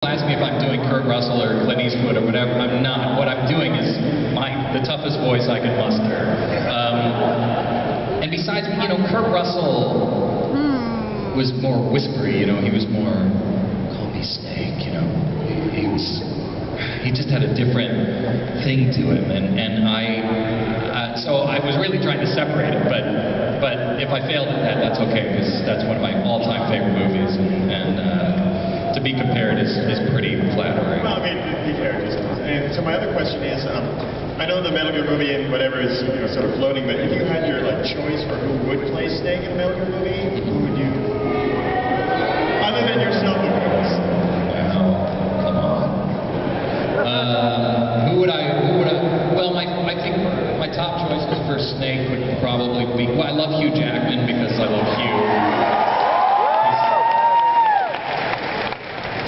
Ask me if I'm doing Kurt Russell or Clint Eastwood or whatever. I'm not. What I'm doing is the toughest voice I can muster. And besides, Kurt Russell was more whispery. He was more, call me Snake. He just had a different thing to him, and so I was really trying to separate it. But if I failed at that, that's okay, because that's one of my all-time favorite movies, and to be compared is pretty flattering. Well, I mean, the characters. And so my other question is, I know the Metal Gear movie and whatever is sort of floating, but if you had your choice for who would play Snake in a Metal Gear movie, who would you? Other than yourself, of course. Wow, come on. Who would I? Well, I think my top choices for Snake would probably be. Well, I love Hugh Jackman because I love Hugh.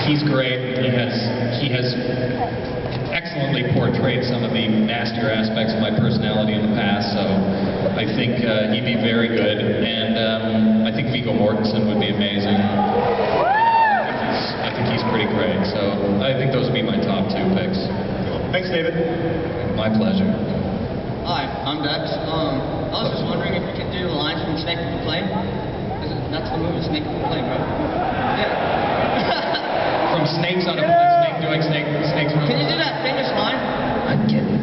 He's great. He has excellently portrayed some of the nastier aspects of my personality in the past, so I think he'd be very good. And I think Viggo Mortensen would be amazing. I think he's pretty great. So I think those would be my top two picks. Thanks, David. My pleasure. Hi, I'm Dex. I was just wondering if you could do lines from Snake of the Plane. That's the movie, Snake of the Plane, right? Yeah. From Snakes on a Snake doing Snakes. Can you do that famous line? I'm kidding.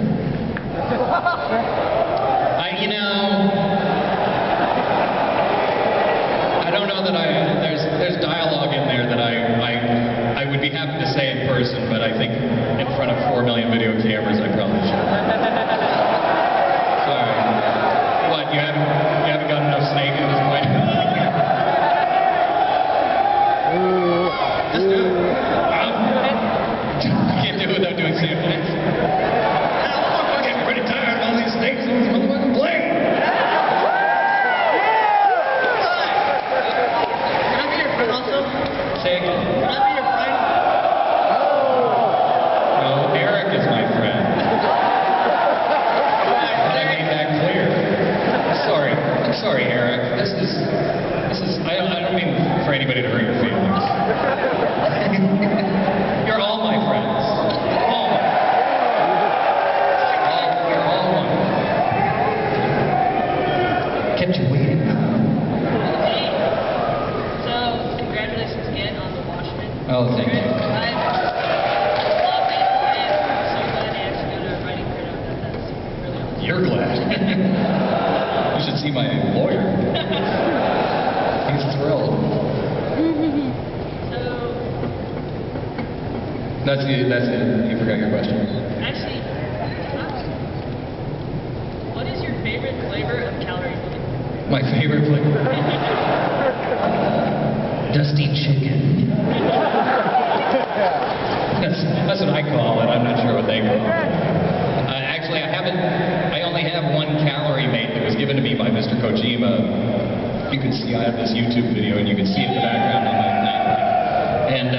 I don't know that there's dialogue in there that I would be happy to say in person, but I think in front of 4 million video cameras I probably should. Sorry. What, you haven't got enough Snake at this point? Let's do it. Can't do it without doing samples. I'm getting pretty tired of all these snakes in this motherfucking plane. Can I be your friend also? Say again. Can I be your friend? No, Eric is my friend. I made that clear. I'm sorry, Eric. This is. I don't mean for anybody to hurt your feelings. You're all my friends. You're all one. Kept you waiting. Hey, so congratulations again on the Watchmen. Oh, thank you. I love it, and I'm so glad I actually got a writing credit on that. That's really awesome. You're glad. You should see my lawyer. He's thrilled. That's it. You forgot your question. Actually, what is your favorite flavor of calorie pudding? My favorite flavor? Dusty chicken. That's what I call it. I'm not sure what they call it. Actually, I only have one calorie mate that was given to me by Mr. Kojima. You can see I have this YouTube video, and you can see it in the background on my thing. And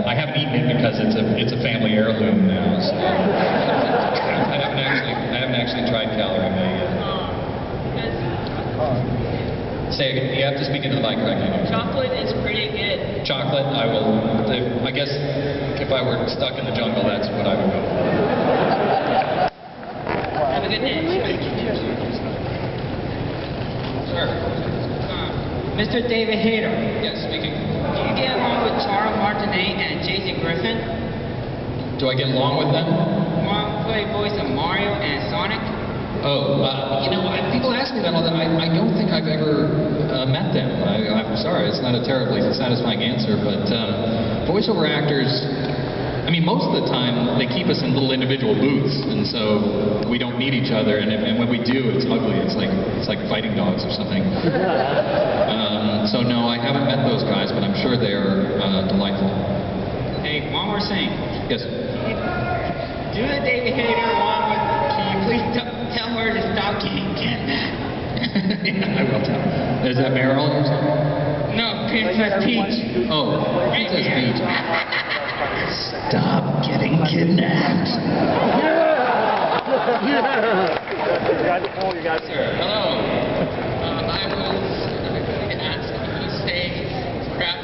I haven't eaten it because it's a family heirloom now. So I haven't actually tried calorie mate yet. Say again. You have to speak into the mic, right? Chocolate is pretty good. Chocolate, I will. I guess if I were stuck in the jungle, that's what I would go for. Have a good day. Sure. Mr. David Hayter. Yes, speaking. Do you get along with Charles Martinet and Jason Griffin? Do I get along with them? Play voice of Mario and Sonic? Oh, people ask me that all the time. I don't think I've ever met them. I'm sorry, it's not a terribly satisfying answer, but voiceover actors, most of the time they keep us in little individual booths, and so we don't meet each other, and when we do, it's ugly. It's like fighting dogs or something. So no, I haven't met those guys, but I'm sure they're delightful. Hey, one more thing. Yes. Do the David Hayter one with, can you please tell her to stop getting kidnapped? Yeah, I will tell. Is that Marilyn or something? No, Princess Peach. Oh, Princess Peach. Stop getting kidnapped. Sir, hello. I was going to ask you to say crap.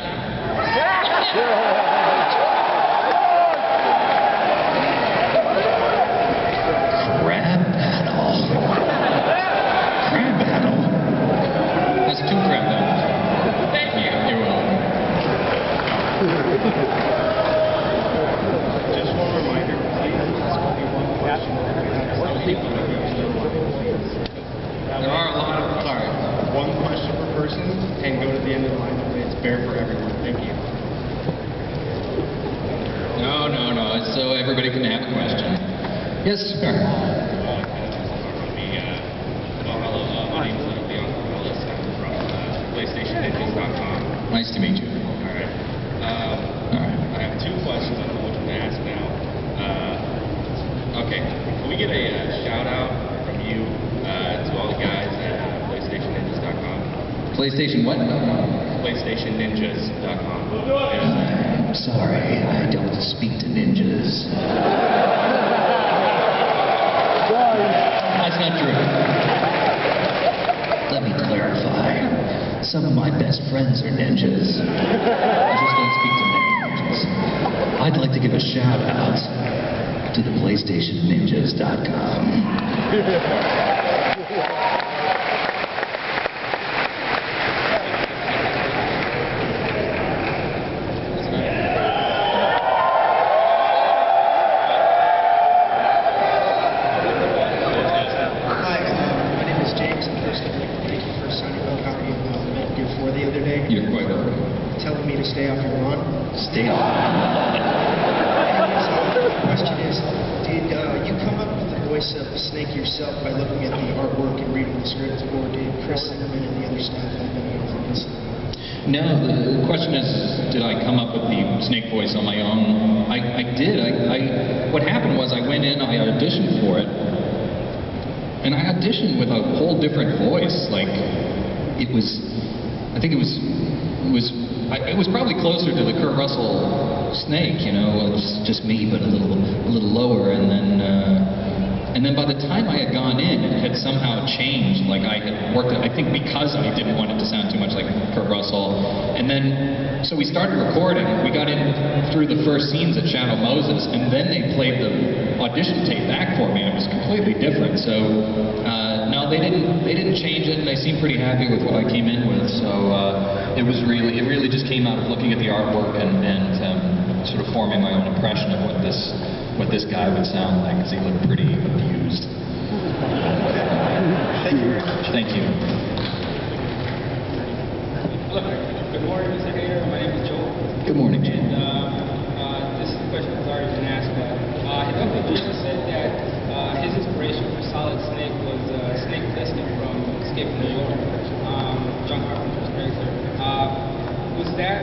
Just one reminder, please ask only one question. There are a lot of, sorry. One question per person, and go to the end of the line. It's fair for everyone. Thank you. No, it's so everybody can have a question. Yes, sir. Hello, my name is Leon Corrales. I'm from PlayStationNinjas.com. Nice to meet you. All right. All right. I have two questions. I don't know which one to ask now. Okay. Can we get a shout out from you to all the guys at PlayStationNinjas.com? PlayStation what? PlayStationNinjas.com. I'm sorry, I don't speak to ninjas. That's not true. Let me clarify. Some of my best friends are ninjas. I just don't speak to ninjas. I'd like to give a shout out to the PlayStationNinjas.com. Hi, my name is James, and first I'd like to thank you for signing a copy of Metal Gear 4 the other day. You're quite welcome. Telling me to stay off your lawn. Stay on. The question is, did you come up with the voice of Snake yourself by looking at the artwork and reading the script, or did Chris Zimmerman and the other staff have any influence? No, the question is, did I come up with the Snake voice on my own? I did. What happened was I went in, I auditioned for it, and I auditioned with a whole different voice. Like, it was probably closer to the Kurt Russell Snake, you know, it was just me, but a little lower, and then by the time I had gone in, it had somehow changed. Like, I had worked it, I think because I didn't want it to sound too much like Kurt Russell. And then, so we started recording. We got in through the first scenes at Shadow Moses, and then they played the audition tape back for me, and it was completely different. So, no, they didn't change it, and they seemed pretty happy with what I came in with. So, it really just came out of looking at the artwork and sort of forming my own impression of what this guy would sound like, because he looked pretty abused. Thank you very much. Thank you. Hello. Good morning, Mr. Hayter. My name is Joel. Good morning, Jim. And this question has already been asked, but Hideo Kojima said that his inspiration for Solid Snake was Snake Plissken from Escape from New York, John Carpenter's character. Was that,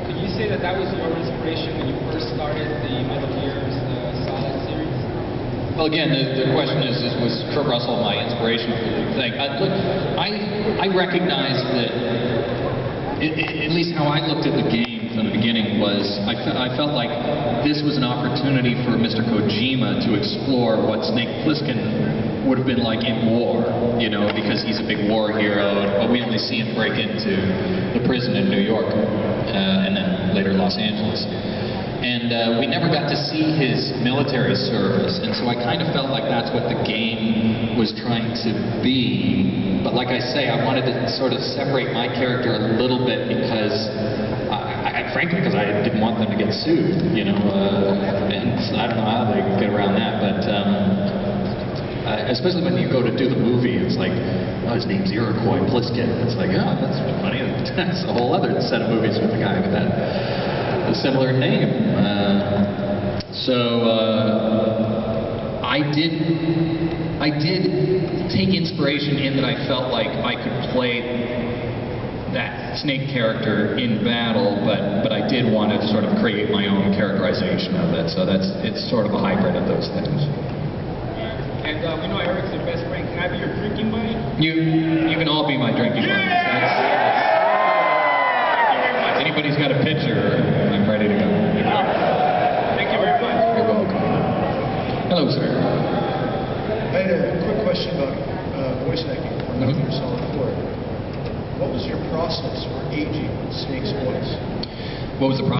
could you say that was your inspiration when you first started the Metal Gear's Solid series? Well, again, the question is was Kurt Russell my inspiration for the thing? Look, I recognize that, at least how I looked at the game from the beginning was, I felt like this was an opportunity for Mr. Kojima to explore what Snake Plissken would have been like in war, you know, because he's a big war hero, but we only see him break into the prison in New York, and then later Los Angeles. And we never got to see his military service, and so I kind of felt like that's what the game was trying to be. But like I say, I wanted to sort of separate my character a little bit because, frankly, because I didn't want them to get sued, you know, and I don't know how they get around that, but especially when you go to do the movie, it's like, oh, his name's Iroquois Plissken. It's like, oh, that's funny. That's a whole other set of movies with a guy with a similar name. I did take inspiration in that I felt like I could play that Snake character in battle, but I did want to sort of create my own characterization of it. So it's sort of a hybrid of those things. And we know Eric's your best friend. Can I be your drinking buddy? You can all be my drinking buddies. Anybody's got a pitcher, I'm ready to go. Thank you very much. You're welcome. Hello, sir. I had a quick question about voice acting for Metal Gear Solid 4. What was your process for aging Snake's voice? What was the process?